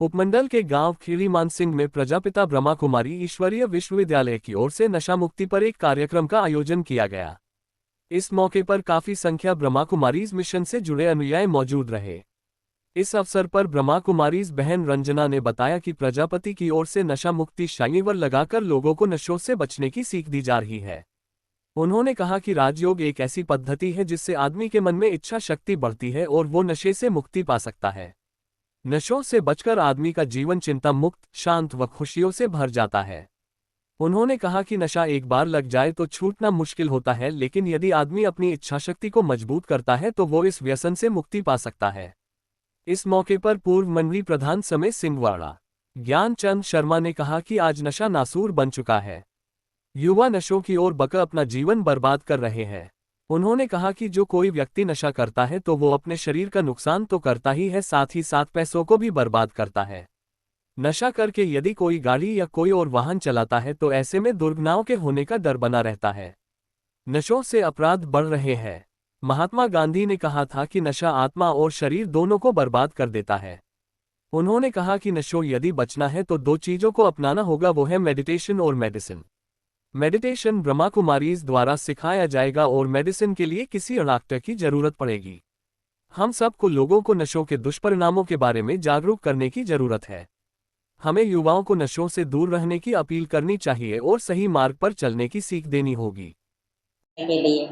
उपमंडल के गांव खीरी मानसिंह में प्रजापिता ब्रह्मा कुमारी ईश्वरीय विश्वविद्यालय की ओर से नशा मुक्ति पर एक कार्यक्रम का आयोजन किया गया। इस मौके पर काफी संख्या ब्रह्मा कुमारीज मिशन से जुड़े अनुयायी मौजूद रहे। इस अवसर पर ब्रह्मा कुमारीज बहन रंजना ने बताया कि प्रजापति की ओर से नशा मुक्ति शिविर लगाकर लोगों को नशों से बचने की सीख दी जा रही है। उन्होंने कहा कि राजयोग एक ऐसी पद्धति है जिससे आदमी के मन में इच्छा शक्ति बढ़ती है और वो नशे से मुक्ति पा सकता है। नशों से बचकर आदमी का जीवन चिंता मुक्त, शांत व खुशियों से भर जाता है। उन्होंने कहा कि नशा एक बार लग जाए तो छूटना मुश्किल होता है, लेकिन यदि आदमी अपनी इच्छाशक्ति को मजबूत करता है तो वो इस व्यसन से मुक्ति पा सकता है। इस मौके पर पूर्व मंडली प्रधान समेत सिंहवाड़ा ज्ञानचंद शर्मा ने कहा कि आज नशा नासूर बन चुका है। युवा नशों की ओर बहकर अपना जीवन बर्बाद कर रहे हैं। उन्होंने कहा कि जो कोई व्यक्ति नशा करता है तो वो अपने शरीर का नुकसान तो करता ही है, साथ ही साथ पैसों को भी बर्बाद करता है। नशा करके यदि कोई गाड़ी या कोई और वाहन चलाता है तो ऐसे में दुर्घटनाओं के होने का डर बना रहता है। नशों से अपराध बढ़ रहे हैं। महात्मा गांधी ने कहा था कि नशा आत्मा और शरीर दोनों को बर्बाद कर देता है। उन्होंने कहा कि नशों यदि बचना है तो दो चीजों को अपनाना होगा, वो है मेडिटेशन और मेडिसिन। मेडिटेशन ब्रह्मा कुमारीज द्वारा सिखाया जाएगा और मेडिसिन के लिए किसी डॉक्टर की जरूरत पड़ेगी। हम सबको लोगों को नशों के दुष्परिणामों के बारे में जागरूक करने की जरूरत है। हमें युवाओं को नशों से दूर रहने की अपील करनी चाहिए और सही मार्ग पर चलने की सीख देनी होगी। के लिए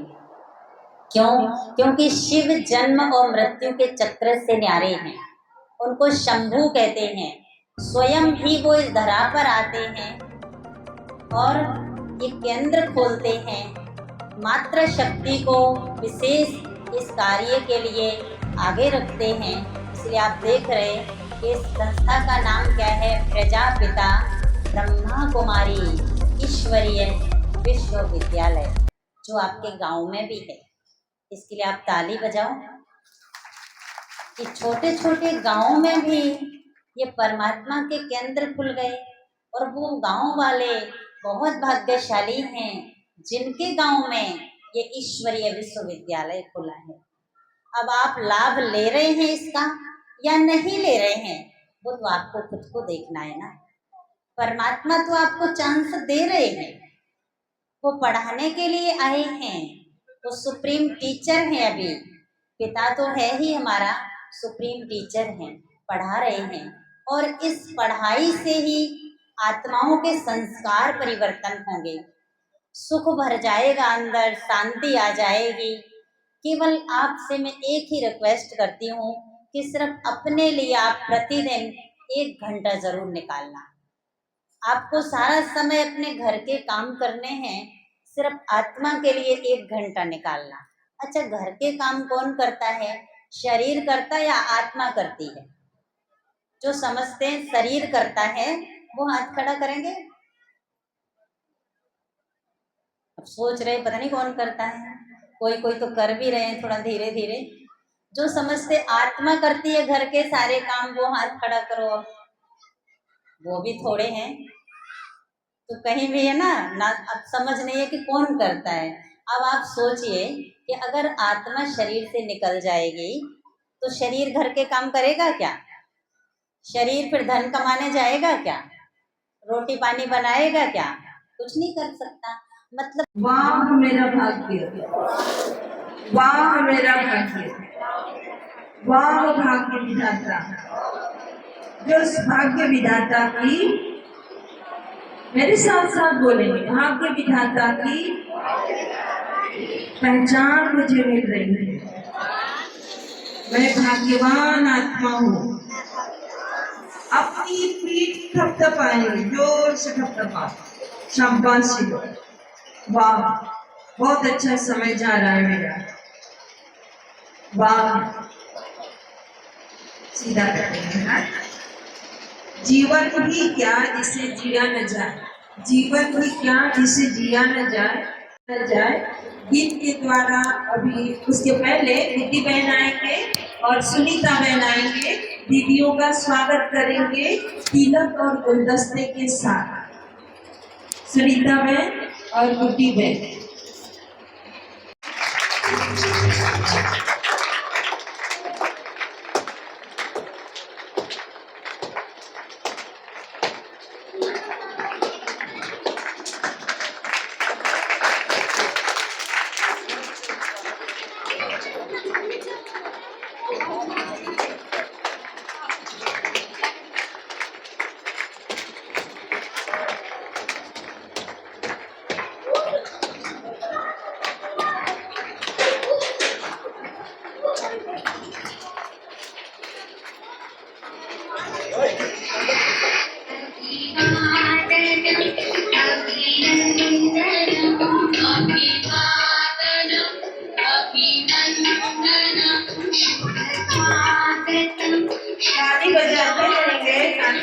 क्यों? क्योंकि शिव जन्म और मृत्यु के चक्र से न्यारे हैं। उनको शंभू कहते हैं। स्वयं भी वो इस धरा पर आते हैं और ये केंद्र खोलते हैं। मात्र शक्ति को विशेष इस कार्य के लिए आगे रखते हैं। इसलिए आप देख रहे हैं कि इस संस्था का नाम क्या है, प्रजापिता ब्रह्मा कुमारी ईश्वरीय विश्वविद्यालय, जो आपके गांव में भी है। इसके लिए आप ताली बजाओ कि छोटे छोटे गांव में भी ये परमात्मा के केंद्र खुल गए और वो गांव वाले बहुत भाग्यशाली हैं जिनके गांव में ये ईश्वरीय विश्वविद्यालय खुला है। अब आप लाभ ले रहे हैं इसका या नहीं ले रहे हैं, वो तो आपको खुद को देखना है ना। परमात्मा तो आपको चांस दे रहे हैं, वो पढ़ाने के लिए आए हैं, वो सुप्रीम टीचर हैं। अभी पिता तो है ही हमारा, सुप्रीम टीचर हैं, पढ़ा रहे हैं और इस पढ़ाई से ही आत्माओं के संस्कार परिवर्तन होंगे, सुख भर जाएगा, अंदर शांति आ जाएगी। केवल आपसे मैं एक ही रिक्वेस्ट करती हूँ कि सिर्फ अपने लिए आप प्रतिदिन 1 घंटा जरूर निकालना। आपको सारा समय अपने घर के काम करने हैं, सिर्फ आत्मा के लिए 1 घंटा निकालना। अच्छा, घर के काम कौन करता है? शरीर करता है या आत्मा करती है? जो समझते हैं शरीर करता है वो हाथ खड़ा करेंगे। अब सोच रहे पता नहीं कौन करता है, कोई कोई तो कर भी रहे हैं थोड़ा धीरे धीरे। जो समझते आत्मा करती है घर के सारे काम, वो हाथ खड़ा करो। वो भी थोड़े हैं तो कहीं भी है ना, अब समझ नहीं है कि कौन करता है। अब आप सोचिए कि अगर आत्मा शरीर से निकल जाएगी तो शरीर घर के काम करेगा क्या? शरीर फिर धन कमाने जाएगा क्या? रोटी पानी बनाएगा क्या? कुछ नहीं कर सकता। मतलब वाह मेरा भाग्य, वाह मेरा भाग्य, वाह भाग्य विधाता। जो उस भाग्य विधाता की, मेरे साथ साथ बोलेंगे, भाग्य विधाता की पहचान मुझे मिल रही है। मैं भाग्यवान आत्मा हूँ। अपनी पीठ थपथपाएंगे, जोर से थपथपा, शाबाशी। वाह, बहुत अच्छा समय जा रहा है मेरा। वाह, सीधा करेंगे। जीवन ही क्या जिसे जिया न जाए, जीवन ही क्या जिसे जिया न जाए। गीत के द्वारा अभी उसके पहले दीदी बहन आएंगे और सुनीता बहन आएंगे, दीदियों का स्वागत करेंगे तिलक और गुलदस्ते के साथ। सुनीता बहन और गुड्डी बहन।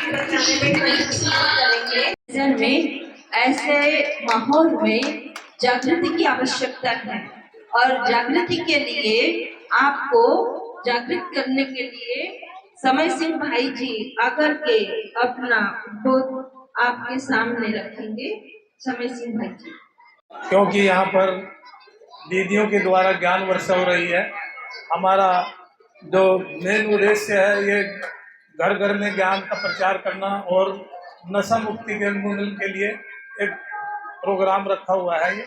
बचाने में कंट्रीब्यूट करेंगे। में ऐसे माहौल में जागृति की आवश्यकता है और जागृति के लिए आपको जागृत करने के लिए समय सिंह भाई जी आकर के अपना उद्बोध आपके सामने रखेंगे। समय सिंह भाई जी। क्योंकि यहाँ पर दीदियों के द्वारा ज्ञान वर्षा हो रही है। हमारा जो मेन उद्देश्य है ये घर घर में ज्ञान का प्रचार करना और नशा मुक्ति के उन्मूलन के लिए एक प्रोग्राम रखा हुआ है ये।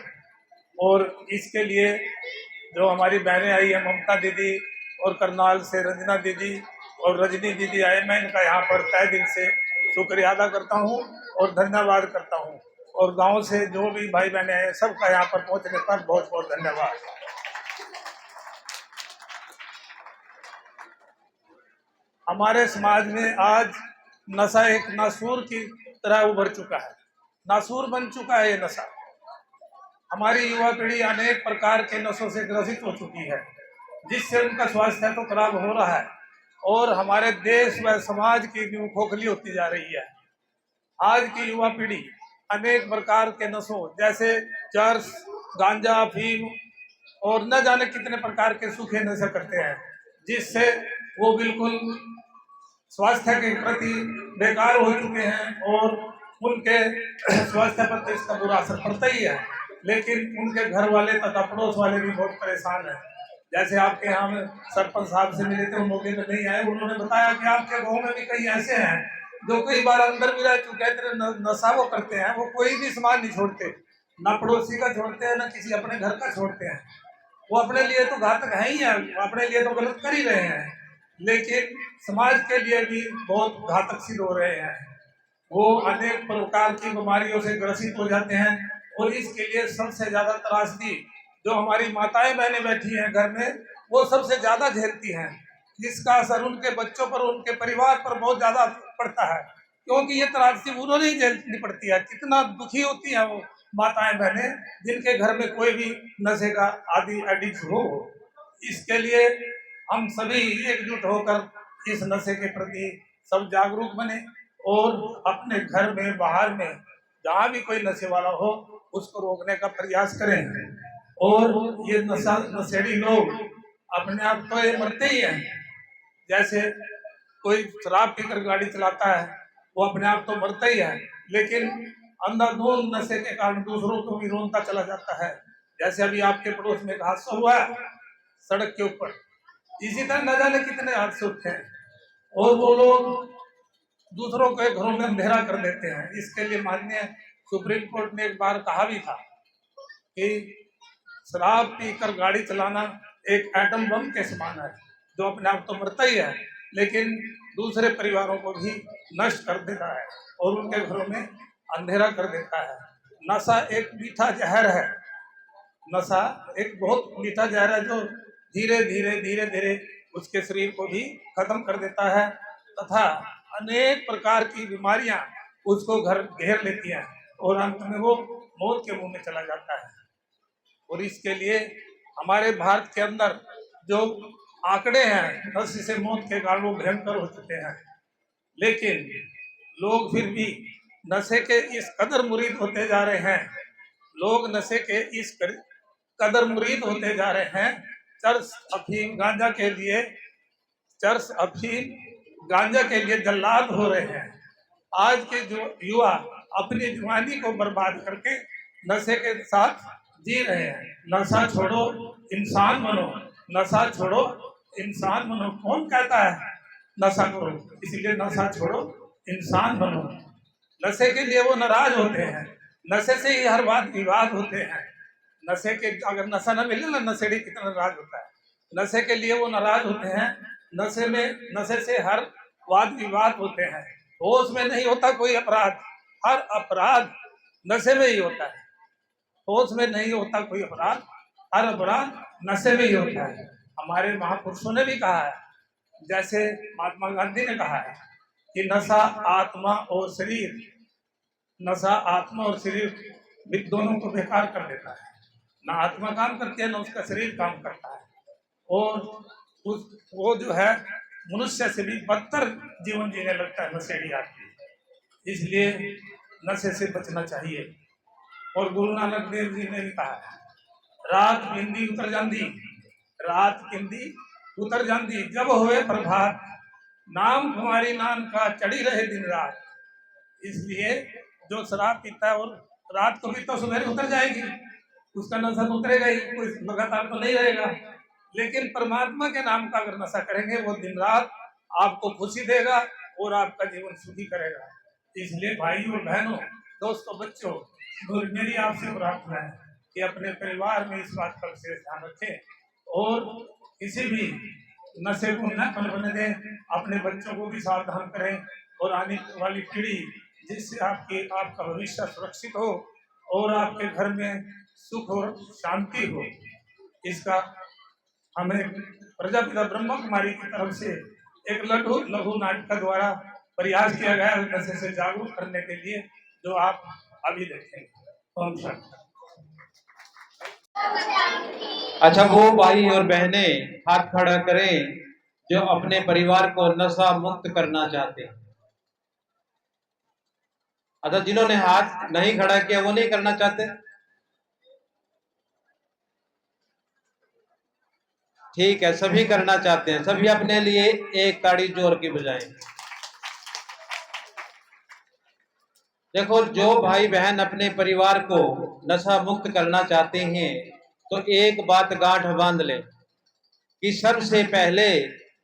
और इसके लिए जो हमारी बहनें आई हैं, ममता दीदी और करनाल से रंजना दीदी और रजनी दीदी आए, मैं इनका यहाँ पर तहे दिल से शुक्रिया अदा करता हूँ और धन्यवाद करता हूँ। और गांव से जो भी भाई बहनें आए सबका यहाँ पर पहुँचने पर बहुत बहुत धन्यवाद। हमारे समाज में आज नशा एक नासूर की तरह उभर चुका है, नासूर बन चुका है ये नशा। हमारी युवा पीढ़ी अनेक प्रकार के नशों से ग्रसित हो चुकी है, जिससे उनका स्वास्थ्य तो खराब हो रहा है और हमारे देश व समाज की नींव खोखली होती जा रही है। आज की युवा पीढ़ी अनेक प्रकार के नशों जैसे चर्स, गांजा, अफीम और न जाने कितने प्रकार के सूखे नशे करते हैं, जिससे वो बिल्कुल स्वास्थ्य के प्रति बेकार हो चुके हैं और उनके स्वास्थ्य पर तो इसका बुरा असर पड़ता ही है। लेकिन उनके घर वाले तथा पड़ोस वाले भी बहुत परेशान हैं। जैसे आपके यहाँ में सरपंच साहब से मिले थे, वो मौके पर नहीं आए, उन्होंने बताया कि आपके गाँव में भी कई ऐसे हैं जो कई बार अंदर भी रह चुके हैं, तेरे नशा वो करते हैं, वो कोई भी सामान नहीं छोड़ते, ना पड़ोसी का छोड़ते हैं ना किसी अपने घर का छोड़ते हैं। वो अपने लिए तो घातक है ही है, अपने लिए तो गलत कर ही रहे हैं, लेकिन समाज के लिए भी बहुत घातक सिद्ध हो रहे हैं। वो अनेक प्रकार की बीमारियों से ग्रसित हो जाते हैं और इसके लिए सबसे ज्यादा त्रासदी जो हमारी माताएं बहनें बैठी हैं घर में, वो सबसे ज्यादा झेलती हैं। इसका असर उनके बच्चों पर, उनके परिवार पर बहुत ज्यादा पड़ता है, क्योंकि ये त्रासदी उन्होंने ही झेलनी पड़ती है। कितना दुखी होती हैं वो माताएं बहनें जिनके घर में कोई भी नशे का आदि एडिक्ट हो। इसके लिए हम सभी एकजुट होकर इस नशे के प्रति सब जागरूक बने और अपने घर में, बाहर में जहाँ भी कोई नशे वाला हो उसको रोकने का प्रयास करें। और ये नशेड़ी लोग अपने आप तो ये मरते ही हैं। जैसे कोई शराब पीकर गाड़ी चलाता है वो अपने आप तो मरता ही है, लेकिन अंधाधुंध नशे के कारण दूसरों को भी रोनता चला जाता है। जैसे अभी आपके पड़ोस में एक हादसा हुआ है सड़क के ऊपर, इसी तरह न जाने कितने हादसे होते हैं और वो लोग दूसरों के घरों में अंधेरा कर देते हैं। इसके लिए माननीय सुप्रीम कोर्ट ने एक बार कहा भी था कि शराब पीकर गाड़ी चलाना एक एटम बम के समान है, जो अपने आप तो मरता ही है लेकिन दूसरे परिवारों को भी नष्ट कर देता है और उनके घरों में अंधेरा कर देता है। नशा एक मीठा जहर है, नशा एक बहुत मीठा जहर है जो धीरे धीरे उसके शरीर को भी खत्म कर देता है तथा अनेक प्रकार की बीमारियां उसको घेर लेती हैं और अंत में वो मौत के मुंह में चला जाता है। और इसके लिए हमारे भारत के अंदर जो आंकड़े हैं नशे से मौत के कारण वो भयंकर हो चुके हैं, लेकिन लोग फिर भी नशे के इस कदर मुरीद होते जा रहे हैं, लोग नशे के इस कदर मुरीद होते जा रहे हैं। चर्स, अफीम, गांजा के लिए, चर्स, अफीम, गांजा के लिए जल्लाद हो रहे हैं। आज के जो युवा अपनी जवानी को बर्बाद करके नशे के साथ जी रहे हैं। नशा छोड़ो इंसान बनो, नशा छोड़ो इंसान बनो। कौन कहता है नशा करो? इसलिए नशा छोड़ो इंसान बनो। नशे के लिए वो नाराज होते हैं, नशे से ही हर बात विवाद होते हैं। नशे के अगर नशा न मिले ना, नशेड़ी कितना नाराज होता है। नशे के लिए वो नाराज होते हैं, नशे से हर वाद विवाद होते हैं। होश में नहीं होता कोई अपराध, हर अपराध नशे में ही होता है। होश में नहीं होता कोई अपराध, हर अपराध नशे में ही होता है। हमारे महापुरुषों ने भी कहा है, जैसे महात्मा गांधी ने कहा है कि नशा आत्मा और शरीर, नशा आत्मा और शरीर दोनों को बेकार कर देता है। ना आत्मा काम करती है ना उसका शरीर काम करता है और वो जो है मनुष्य से भी बदतर जीवन जीने लगता है नशेड़ी आदमी। इसलिए नशे से बचना चाहिए। और गुरु नानक देव जी ने भी कहा, रात पिंदी उतर जाती, रात पिंदी उतर जाती, जब होए प्रभात, नाम तुम्हारी नाम का चढ़ी रहे दिन रात। इसलिए जो शराब पीता है और रात को भी तो सुबह उतर जाएगी, उसका नशा तो उतरेगा ही, कोई लगातार तो नहीं रहेगा। लेकिन परमात्मा के नाम का अगर नशा करेंगे, वो दिन रात आपको खुशी देगा और आपका जीवन सुखी करेगा। इसलिए भाइयों और बहनों, दोस्तों, बच्चों, मेरी आपसे प्रार्थना है कि अपने परिवार में इस बात का विशेष ध्यान रखें और किसी भी नशे को न पनपने दें। अपने बच्चों को भी सावधान करें और आने वाली पीढ़ी, जिससे आपका भविष्य सुरक्षित हो और आपके घर में सुख और शांति हो, इसका हमें प्रजापिता ब्रह्मा कुमारी की तरफ से एक लघु नाटक द्वारा प्रयास किया गया नशे से जागरूक करने के लिए, जो आप अभी देखेंगे। ओम शांति। अच्छा, वो भाई और बहनें हाथ खड़ा करें जो अपने परिवार को नशा मुक्त करना चाहते हैं। अच्छा, जिन्होंने हाथ नहीं खड़ा किया वो नहीं करना चाहते, ठीक है, सभी करना चाहते हैं। सभी अपने लिए एक ताड़ी जोर की बजाएं। देखो, जो भाई बहन अपने परिवार को नशा मुक्त करना चाहते हैं तो एक बात गांठ बांध ले कि सबसे पहले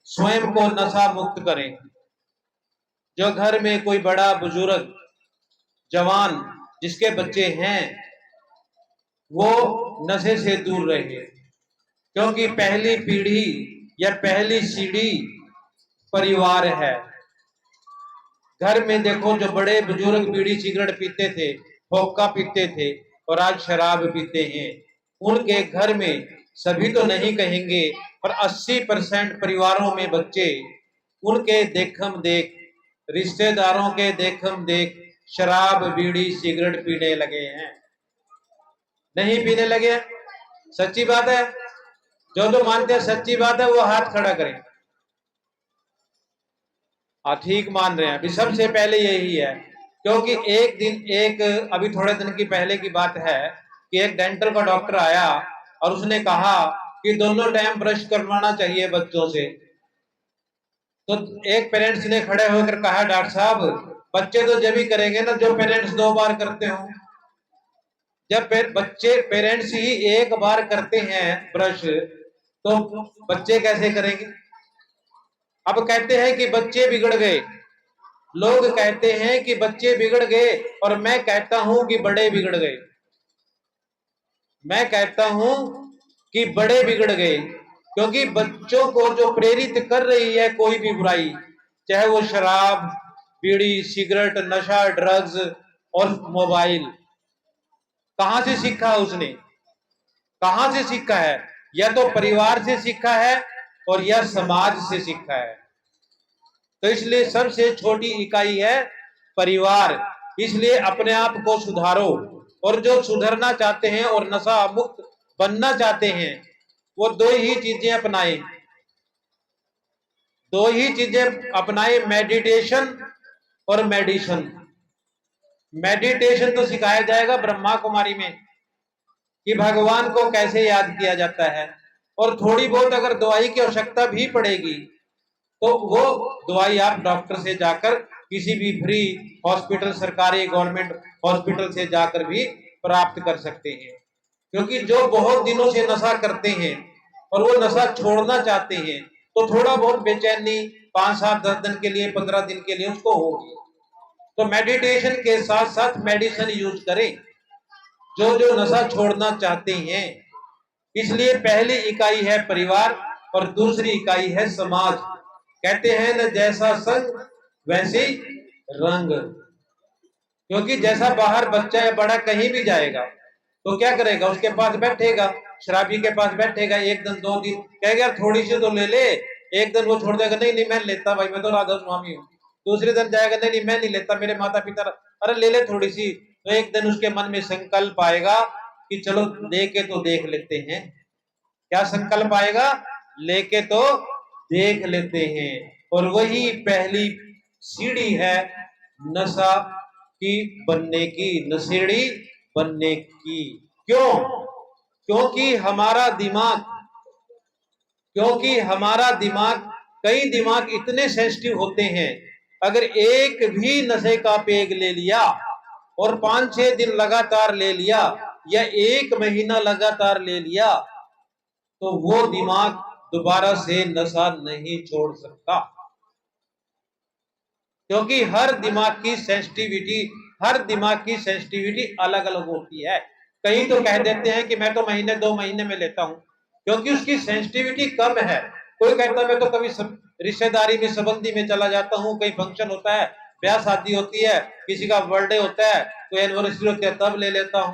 स्वयं को नशा मुक्त करें। जो घर में कोई बड़ा बुजुर्ग जवान जिसके बच्चे हैं, वो नशे से दूर रहे, क्योंकि पहली पीढ़ी या पहली सीढ़ी परिवार है। घर में देखो, जो बड़े बुजुर्ग बीड़ी सिगरेट पीते थे, हुक्का पीते थे और आज शराब पीते हैं, उनके घर में सभी तो नहीं कहेंगे पर 80% परिवारों में बच्चे उनके देखम देख, रिश्तेदारों के देखम देख शराब बीड़ी सिगरेट पीने लगे हैं। नहीं पीने लगे? सच्ची बात है? जो मानते हैं सच्ची बात है वो हाथ खड़ा करें। ठीक मान रहे हैं। अभी सबसे पहले यही है, क्योंकि अभी थोड़े दिन की पहले की बात है कि एक डेंटल का डॉक्टर आया और उसने कहा कि दोनों टाइम ब्रश करवाना चाहिए बच्चों से। तो एक पेरेंट्स ने खड़े होकर कहा, डॉक्टर साहब, बच्चे तो जब ही करेंगे ना जो पेरेंट्स 2 बार करते हो। जब पेरेंट्स ही 1 बार करते हैं ब्रश, तो बच्चे कैसे करेंगे? अब कहते हैं कि बच्चे बिगड़ गए, लोग कहते हैं कि बच्चे बिगड़ गए, और मैं कहता हूं कि बड़े बिगड़ गए। मैं कहता हूं कि बड़े बिगड़ गए, क्योंकि बच्चों को जो प्रेरित कर रही है कोई भी बुराई, चाहे वो शराब, बीड़ी, सिगरेट, नशा, ड्रग्स और मोबाइल, कहां से सीखा उसने? कहां से सीखा है? या तो परिवार से सीखा है और या समाज से सीखा है। तो इसलिए सबसे छोटी इकाई है परिवार। इसलिए अपने आप को सुधारो, और जो सुधरना चाहते हैं और नशा मुक्त बनना चाहते हैं वो 2 ही चीजें अपनाएं। 2 ही चीजें अपनाएं, मेडिटेशन और मेडिसिन। मेडिटेशन तो सिखाया जाएगा ब्रह्मा कुमारी में कि भगवान को कैसे याद किया जाता है, और थोड़ी बहुत अगर दवाई की आवश्यकता भी पड़ेगी तो वो दवाई आप डॉक्टर से जाकर, किसी भी फ्री हॉस्पिटल, सरकारी गवर्नमेंट हॉस्पिटल से जाकर भी प्राप्त कर सकते हैं। क्योंकि जो बहुत दिनों से नशा करते हैं और वो नशा छोड़ना चाहते हैं, तो थोड़ा बहुत बेचैनी 5, 7, 10 दिन के लिए, 15 दिन के लिए उसको होगी। तो मेडिटेशन के साथ साथ मेडिसिन यूज करें जो नशा छोड़ना चाहते हैं। इसलिए पहली इकाई है परिवार और दूसरी इकाई है समाज। कहते हैं न जैसा संग वैसे रंग, क्योंकि जैसा बाहर बच्चा या बड़ा कहीं भी जाएगा तो क्या करेगा? उसके पास बैठेगा, शराबी के पास बैठेगा, 1 दिन 2 दिन कहेगा थोड़ी सी तो ले ले, 1 दिन वो छोड़ देगा, नहीं मैं लेता भाई, मैं तो राधा स्वामी हूँ। दूसरे दिन जाएगा, नहीं मैं नहीं लेता, मेरे माता पिता, अरे ले ले थोड़ी सी। तो 1 दिन उसके मन में संकल्प आएगा कि चलो लेके तो देख लेते हैं। क्या संकल्प आएगा? लेके तो देख लेते हैं। और वही पहली सीढ़ी है नशा की बनने की, नशेड़ी बनने की। क्यों? क्योंकि हमारा दिमाग, कई दिमाग इतने सेंसिटिव होते हैं, अगर एक भी नशे का पेग ले लिया और 5-6 दिन लगातार ले लिया या 1 महीना लगातार ले लिया, तो वो दिमाग दोबारा से नशा नहीं छोड़ सकता। क्योंकि हर दिमाग की सेंसिटिविटी अलग अलग होती है। कई तो कह देते हैं कि मैं तो महीने 2 महीने में लेता हूं, क्योंकि उसकी सेंसिटिविटी कम है। कोई कहता है मैं तो कभी रिश्तेदारी में, संबंधी में चला जाता हूं, कहीं फंक्शन होता है, ब्याह शादी होती है, किसी का बर्थडे होता है, कोई एनिवर्सरी होती है, तब ले लेता हूं।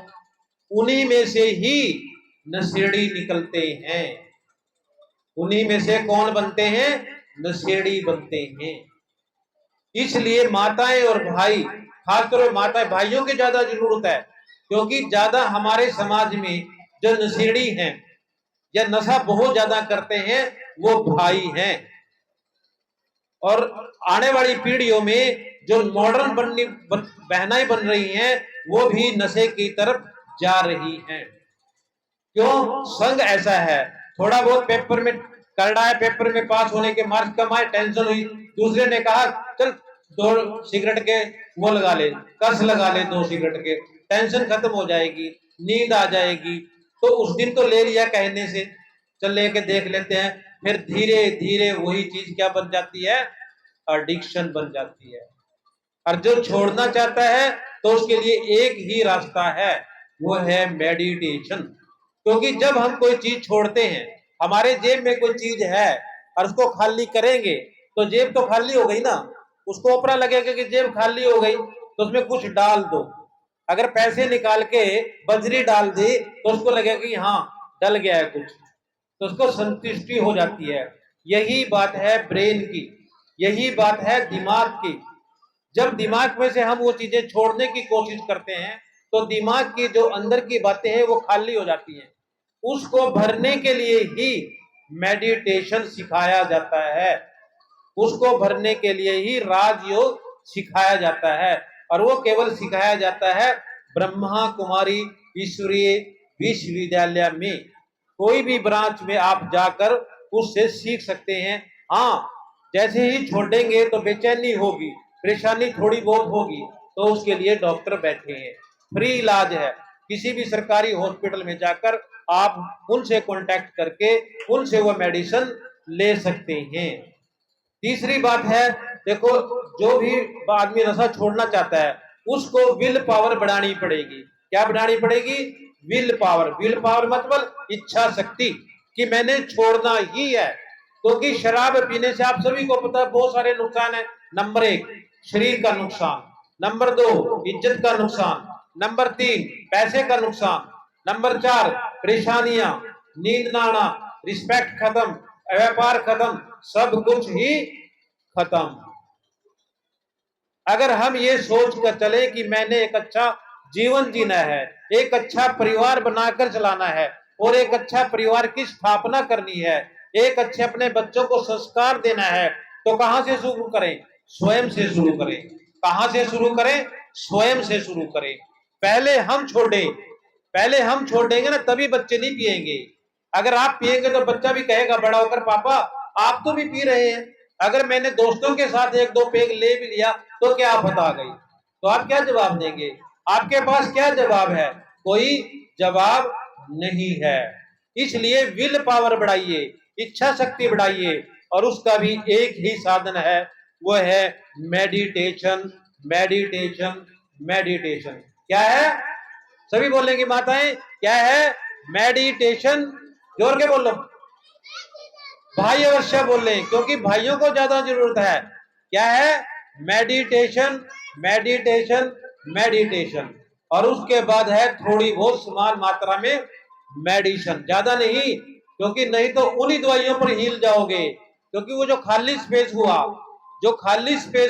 उन्हीं में से ही नशेड़ी निकलते हैं। उन्हीं में से कौन बनते हैं? नशेड़ी बनते हैं। इसलिए माताएं और भाई, खासकर माताएं भाइयों की ज्यादा जरूरत है, क्योंकि ज्यादा हमारे समाज में जो नशेड़ी हैं या नशा बहुत ज्यादा करते हैं वो भाई हैं। और आने वाली पीढ़ियों में जो मॉडर्न बहनाएं बन रही हैं वो भी नशे की तरफ जा रही हैं। क्यों? संग ऐसा है, थोड़ा बहुत पेपर में करना है, पेपर में पास होने के मार्क्स कम आए, टेंशन हुई, दूसरे ने कहा चल 2 सिगरेट के वो लगा ले, कस लगा ले 2 सिगरेट के, टेंशन खत्म हो जाएगी, नींद आ जाएगी। तो उस दिन तो ले लिया कहने से, चल लेके देख लेते हैं, फिर धीरे धीरे वही चीज क्या बन जाती है? एडिक्शन बन जाती है। और जो छोड़ना चाहता है तो उसके लिए एक ही रास्ता है, वो है मेडिटेशन। क्योंकि जब हम कोई चीज छोड़ते हैं, हमारे जेब में कोई चीज है और उसको खाली करेंगे तो जेब तो खाली हो गई ना। उसको अपना लगेगा कि जेब खाली हो गई तो उसमें कुछ डाल दो। अगर पैसे निकाल के बजरी डाल दी तो उसको लगेगा कि हाँ डल गया है कुछ, तो उसको संतुष्टि हो जाती है। यही बात है ब्रेन की, यही बात है दिमाग की। जब दिमाग में से हम वो चीजें छोड़ने की कोशिश करते हैं तो दिमाग की जो अंदर की बातें हैं वो खाली हो जाती हैं। उसको भरने के लिए ही मेडिटेशन सिखाया जाता है, उसको भरने के लिए ही राजयोग सिखाया जाता है। और वो केवल सिखाया जाता है ब्रह्मा कुमारी ईश्वरीय विश्वविद्यालय में। कोई भी ब्रांच में आप जाकर उससे सीख सकते हैं। हाँ, जैसे ही छोड़ेंगे तो बेचैनी होगी, परेशानी थोड़ी बहुत होगी, तो उसके लिए डॉक्टर बैठे हैं, फ्री इलाज है। किसी भी सरकारी हॉस्पिटल में जाकर आप उनसे कांटेक्ट करके उनसे वो मेडिसिन ले सकते हैं। तीसरी बात है, देखो जो भी आदमी नशा छोड़ना चाहता है उसको विल पावर बढ़ानी पड़ेगी। क्या बढ़ानी पड़ेगी? Will power. विल पावर मतलब इच्छा शक्ति, कि मैंने छोड़ना ही है। क्योंकि शराब पीने से आप सभी को पता है बहुत सारे नुकसान है। नंबर 1 शरीर का नुकसान, नंबर 2 इज्जत का नुकसान, नंबर 3 पैसे का नुकसान, नंबर 4 परेशानियां, नींद ना आना, रिस्पेक्ट खत्म, व्यापार खत्म, सब कुछ ही खत्म। अगर हम ये सोच कर चले कि मैंने एक अच्छा जीवन जीना है, एक अच्छा परिवार बनाकर चलाना है और एक अच्छा परिवार की स्थापना करनी है, एक अच्छे अपने बच्चों को संस्कार देना है, तो कहां से शुरू करें? स्वयं से शुरू करें। कहां से शुरू करें? स्वयं से शुरू करें। पहले हम छोड़ देंगे ना, तभी बच्चे नहीं पिएंगे। अगर आप पिएंगे तो बच्चा भी कहेगा बड़ा होकर पापा आप तो भी पी रहे हैं। अगर मैंने दोस्तों के साथ 1-2 पेग ले भी लिया तो क्या आफत आ गई? तो आप क्या जवाब देंगे? आपके पास क्या जवाब है? कोई जवाब नहीं है। इसलिए विल पावर बढ़ाइए, इच्छा शक्ति बढ़ाइए, और उसका भी एक ही साधन है, वो है मेडिटेशन। मेडिटेशन मेडिटेशन क्या है? सभी बोलेंगे माताएं, क्या है? मेडिटेशन। जोर के बोलो, भाई अवश्य बोले, क्योंकि भाइयों को ज्यादा जरूरत है। क्या है? Meditation meditation meditation. और उसके बाद है थोड़ी बहुत समान मात्रा में मेडिसिन, ज्यादा नहीं, क्योंकि नहीं तो उन्हीं दवाइयों पर हिल जाओगे। क्योंकि वो जो खाली स्पेस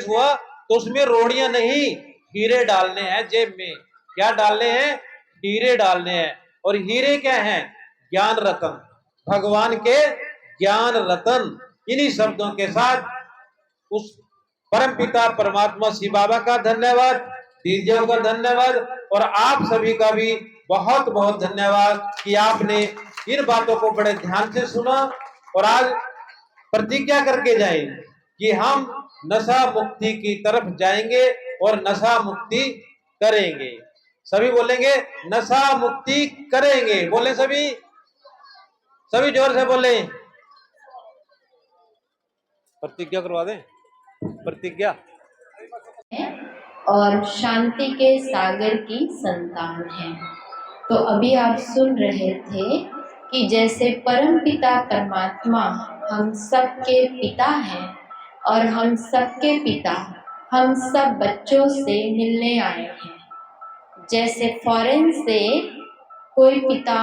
हुआ तो उसमें रोड़ियां नहीं, हीरे डालने हैं जेब में। क्या डालने हैं? हीरे डालने हैं। और हीरे क्या हैं? ज्ञान रतन, भगवान के ज्ञान रतन। इन्हीं शब्दों के साथ उस परम पिता परमात्मा शिव बाबा का धन्यवाद, डीजे का धन्यवाद, और आप सभी का भी बहुत बहुत धन्यवाद कि आपने इन बातों को बड़े ध्यान से सुना और आज प्रतिज्ञा करके जाए कि हम नशा मुक्ति की तरफ जाएंगे और नशा मुक्ति करेंगे। सभी बोलेंगे नशा मुक्ति करेंगे, बोले सभी, सभी जोर से बोले। प्रतिज्ञा करवा दें, प्रतिज्ञा। और शांति के सागर की संतान है। तो अभी आप सुन रहे थे कि जैसे परम पिता परमात्मा हम सबके पिता हैं और हम सबके पिता हम सब बच्चों से मिलने आए हैं। जैसे फॉरेन से कोई पिता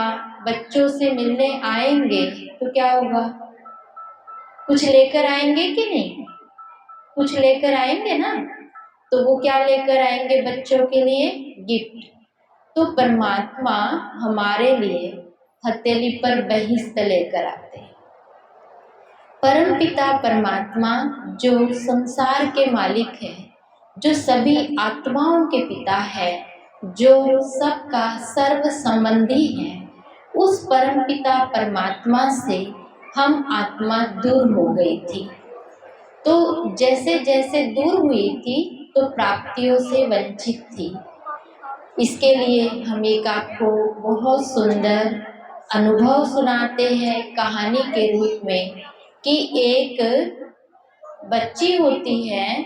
बच्चों से मिलने आएंगे तो क्या होगा, कुछ लेकर आएंगे कि नहीं, कुछ लेकर आएंगे ना। तो वो क्या लेकर आएंगे बच्चों के लिए, गिफ्ट। तो परमात्मा हमारे लिए हथेली पर बहिश्त लेकर आते हैं। परम पिता परमात्मा जो संसार के मालिक है, जो सभी आत्माओं के पिता है, जो सबका सर्व संबंधी है, उस परम पिता परमात्मा से हम आत्मा दूर हो गई थी। तो जैसे जैसे दूर हुई थी तो प्राप्तियों से वंचित थी। इसके लिए हम एक आपको बहुत सुंदर अनुभव सुनाते हैं कहानी के रूप में कि एक बच्ची होती है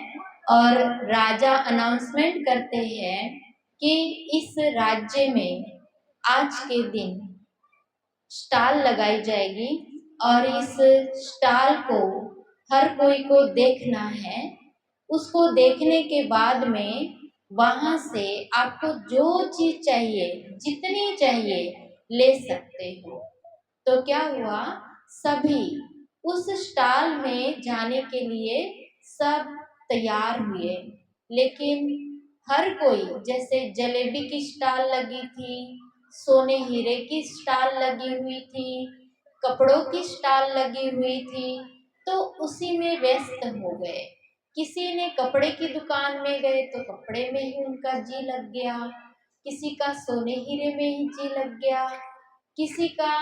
और राजा अनाउंसमेंट करते हैं कि इस राज्य में आज के दिन स्टॉल लगाई जाएगी और इस स्टॉल को हर कोई को देखना है। उसको देखने के बाद में वहाँ से आपको जो चीज़ चाहिए, जितनी चाहिए ले सकते हो। तो क्या हुआ, सभी उस स्टॉल में जाने के लिए सब तैयार हुए, लेकिन हर कोई, जैसे जलेबी की स्टॉल लगी थी, सोने हीरे की स्टॉल लगी हुई थी, कपड़ों की स्टॉल लगी हुई थी, तो उसी में व्यस्त हो गए। किसी ने कपड़े की दुकान में गए तो कपड़े में ही उनका जी लग गया, किसी का सोने हीरे में ही जी लग गया, किसी का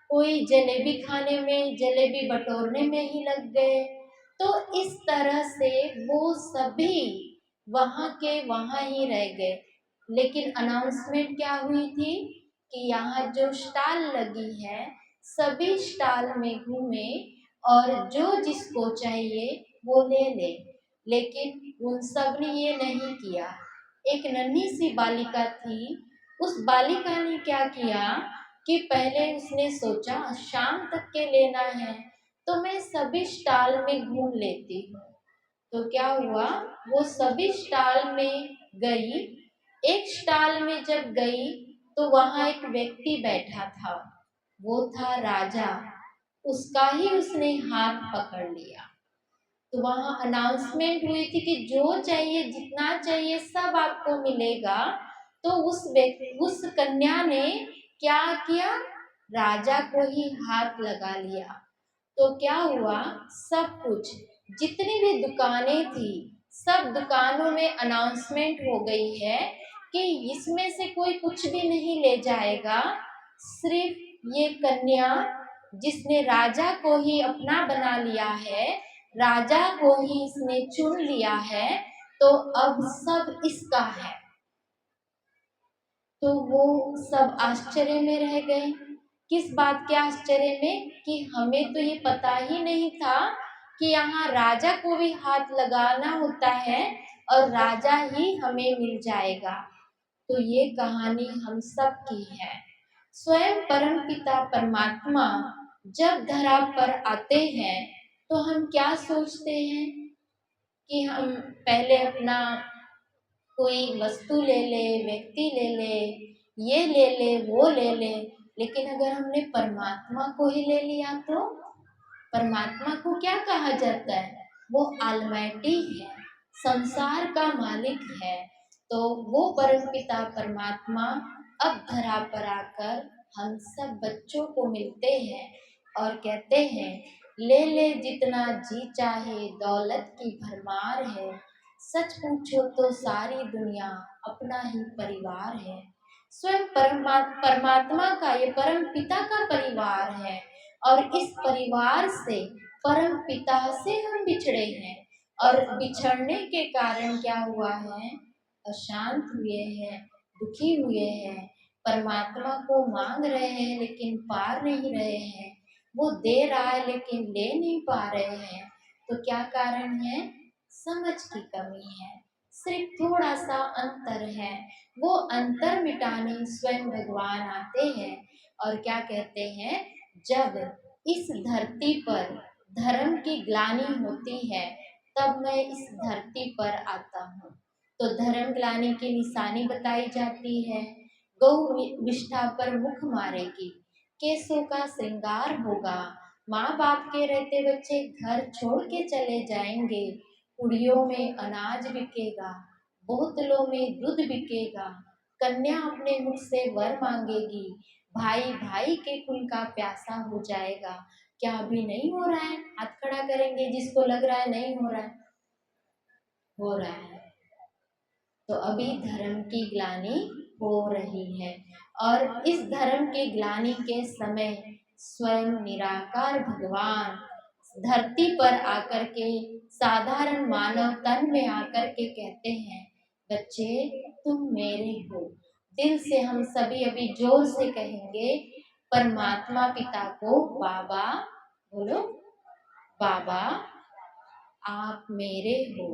कोई जलेबी खाने में, जलेबी बटोरने में ही लग गए। तो इस तरह से वो सभी वहाँ के वहाँ ही रह गए। लेकिन अनाउंसमेंट क्या हुई थी कि यहाँ जो स्टॉल लगी है सभी स्टॉल में घूमे और जो जिसको चाहिए वो ले ले। लेकिन उन सब ने ये नहीं किया। एक नन्ही सी बालिका थी, उस बालिका ने क्या किया कि पहले उसने सोचा शाम तक के लेना है तो मैं सभी स्टॉल में घूम लेती हूँ। तो क्या हुआ, वो सभी स्टॉल में गई। एक स्टॉल में जब गई तो वहाँ एक व्यक्ति बैठा था, वो था राजा। उसका ही उसने हाथ पकड़ लिया। तो वहाँ अनाउंसमेंट हुई थी कि जो चाहिए, जितना चाहिए सब आपको मिलेगा। तो उस कन्या ने क्या किया, राजा को ही हाथ लगा लिया। तो क्या हुआ, सब कुछ, जितनी भी दुकानें थी सब दुकानों में अनाउंसमेंट हो गई है कि इसमें से कोई कुछ भी नहीं ले जाएगा, सिर्फ ये कन्या जिसने राजा को ही अपना बना लिया है, राजा को ही इसने चुन लिया है, तो अब सब इसका है। तो वो सब आश्चर्य में रह गए। किस बात के आश्चर्य में कि हमें तो ये पता ही नहीं था कि यहाँ राजा को भी हाथ लगाना होता है और राजा ही हमें मिल जाएगा। तो ये कहानी हम सब की है। स्वयं परमपिता परमात्मा जब धरा पर आते हैं तो हम क्या सोचते हैं कि हम पहले अपना कोई वस्तु ले ले, व्यक्ति ले ले, ये ले ले, वो ले ले। लेकिन अगर हमने परमात्मा को ही ले लिया तो परमात्मा को क्या कहा जाता है, वो ऑलमाइटी है, संसार का मालिक है। तो वो परमपिता परमात्मा अब धरा पर आकर हम सब बच्चों को मिलते हैं और कहते हैं ले ले जितना जी चाहे, दौलत की भरमार है। सच पूछो तो सारी दुनिया अपना ही परिवार है। स्वयं परमात्मा का, ये परम पिता का परिवार है, और इस परिवार से, परम पिता से हम बिछड़े हैं, और बिछड़ने के कारण क्या हुआ है? अशांत हुए हैं, दुखी हुए हैं, परमात्मा को मांग रहे हैं लेकिन पा नहीं रहे हैं, वो दे रहा है लेकिन ले नहीं पा रहे हैं। तो क्या कारण है? समझ की कमी है, सिर्फ थोड़ा सा अंतर है। वो अंतर मिटाने स्वयं भगवान आते हैं और क्या कहते हैं, जब इस धरती पर धर्म की ग्लानि होती है तब मैं इस धरती पर आता हूँ। तो धर्म ग्लानि की निशानी बताई जाती है, गौ विष्ठा पर मुख मारेगी, केसों का श्रृंगार होगा, माँ बाप के रहते बच्चे घर छोड़ के चले जाएंगे, कुड़ियों में अनाज बिकेगा, बोतलों में दूध बिकेगा, कन्या अपने मुख से वर मांगेगी, भाई भाई के खून का प्यासा हो जाएगा। क्या अभी नहीं हो रहा है? हाथ खड़ा करेंगे जिसको लग रहा है नहीं हो रहा है। हो रहा है। तो अभी धर्म की ग्लानि हो रही है, और इस धर्म के ग्लानि के समय स्वयं निराकार भगवान धरती पर आकर के, साधारण मानव तन में आकर के कहते हैं, बच्चे तुम मेरे हो। दिल से हम सभी अभी जोर से कहेंगे परमात्मा पिता को, बाबा, बोलो बाबा आप मेरे हो।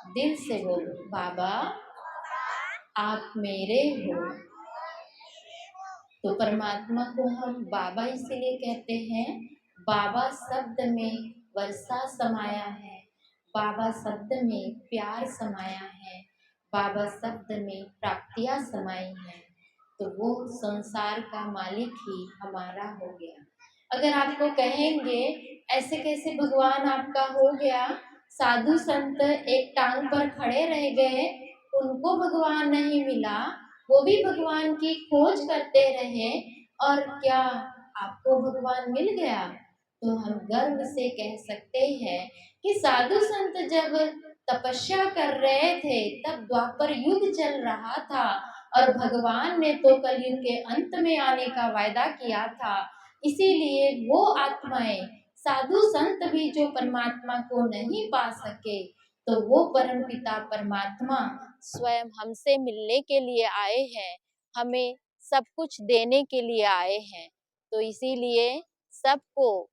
दिल से बोलो, बाबा आप मेरे हो। तो परमात्मा को हम बाबा इसलिए कहते हैं, बाबा शब्द में वर्षा समाया है, बाबा शब्द में प्यार समाया है, बाबा शब्द में प्राप्तियां समाई हैं। तो वो संसार का मालिक ही हमारा हो गया। अगर आपको कहेंगे ऐसे कैसे भगवान आपका हो गया, साधु संत एक टांग पर खड़े रह गए, उनको भगवान नहीं मिला, वो भी भगवान की खोज करते रहे, और क्या आपको भगवान मिल गया? तो हम गर्व से कह सकते हैं कि साधु संत जब तपस्या कर रहे थे तब द्वापर युग चल रहा था, और भगवान ने तो कलयुग के अंत में आने का वायदा किया था। इसीलिए वो आत्माएं, साधु संत भी जो परमात्मा को नहीं पा सके, तो वो परमपिता परमात्मा स्वयं हमसे मिलने के लिए आए हैं, हमें सब कुछ देने के लिए आए हैं। तो इसीलिए सबको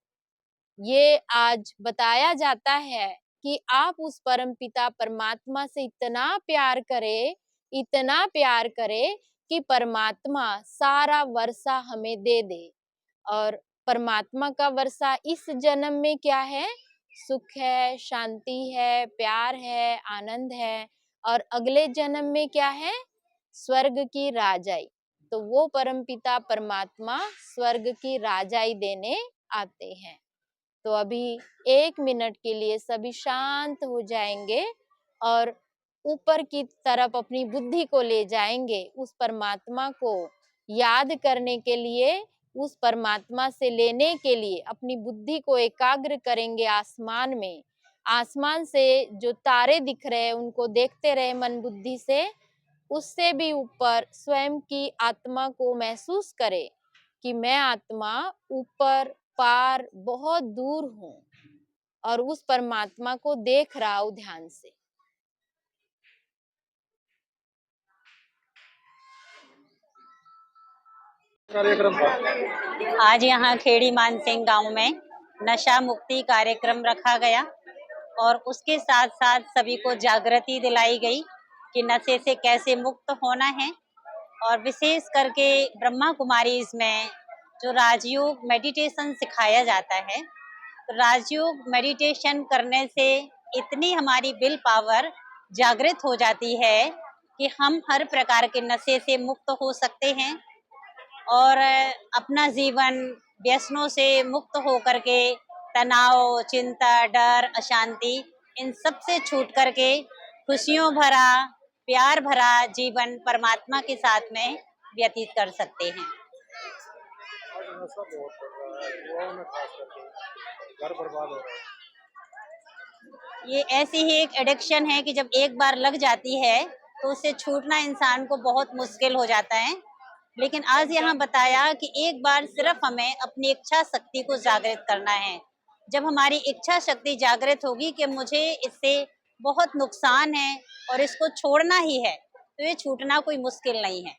ये आज बताया जाता है कि आप उस परमपिता परमात्मा से इतना प्यार करें, इतना प्यार करें कि परमात्मा सारा वर्षा हमें दे दे। और परमात्मा का वर्षा इस जन्म में क्या है? सुख है, शांति है, प्यार है, आनंद है, और अगले जन्म में क्या है? स्वर्ग की राजाई। तो वो परमपिता परमात्मा स्वर्ग की राजाई देने आते हैं। तो अभी 1 मिनट के लिए सभी शांत हो जाएंगे और ऊपर की तरफ अपनी बुद्धि को ले जाएंगे, उस परमात्मा को याद करने के लिए, उस परमात्मा से लेने के लिए अपनी बुद्धि को एकाग्र करेंगे आसमान में। आसमान से जो तारे दिख रहे हैं उनको देखते रहे मन बुद्धि से, उससे भी ऊपर स्वयं की आत्मा को महसूस करे कि मैं आत्मा ऊपर पार बहुत दूर हूँ, और उस परमात्मा को देख रहा हूँ ध्यान से। आज यहाँ खेड़ी मानसिंह गांव में नशा मुक्ति कार्यक्रम रखा गया, और उसके साथ साथ सभी को जागृति दिलाई गई कि नशे से कैसे मुक्त होना है। और विशेष करके ब्रह्मा कुमारी इसमें जो राजयोग मेडिटेशन सिखाया जाता है, तो राजयोग मेडिटेशन करने से इतनी हमारी विल पावर जागृत हो जाती है कि हम हर प्रकार के नशे से मुक्त हो सकते हैं, और अपना जीवन व्यसनों से मुक्त हो करके तनाव, चिंता, डर, अशांति, इन सब से छूट करके खुशियों भरा, प्यार भरा जीवन परमात्मा के साथ में व्यतीत कर सकते हैं। युवाओं में खास करके घर बर्बाद हो रहे हैं। ये ऐसी ही एक एडिक्शन है कि जब एक बार लग जाती है तो उससे छूटना इंसान को बहुत मुश्किल हो जाता है। लेकिन आज यहाँ बताया कि एक बार सिर्फ हमें अपनी इच्छा शक्ति को जागृत करना है। जब हमारी इच्छा शक्ति जागृत होगी कि मुझे इससे बहुत नुकसान है और इसको छोड़ना ही है, तो ये छूटना कोई मुश्किल नहीं है।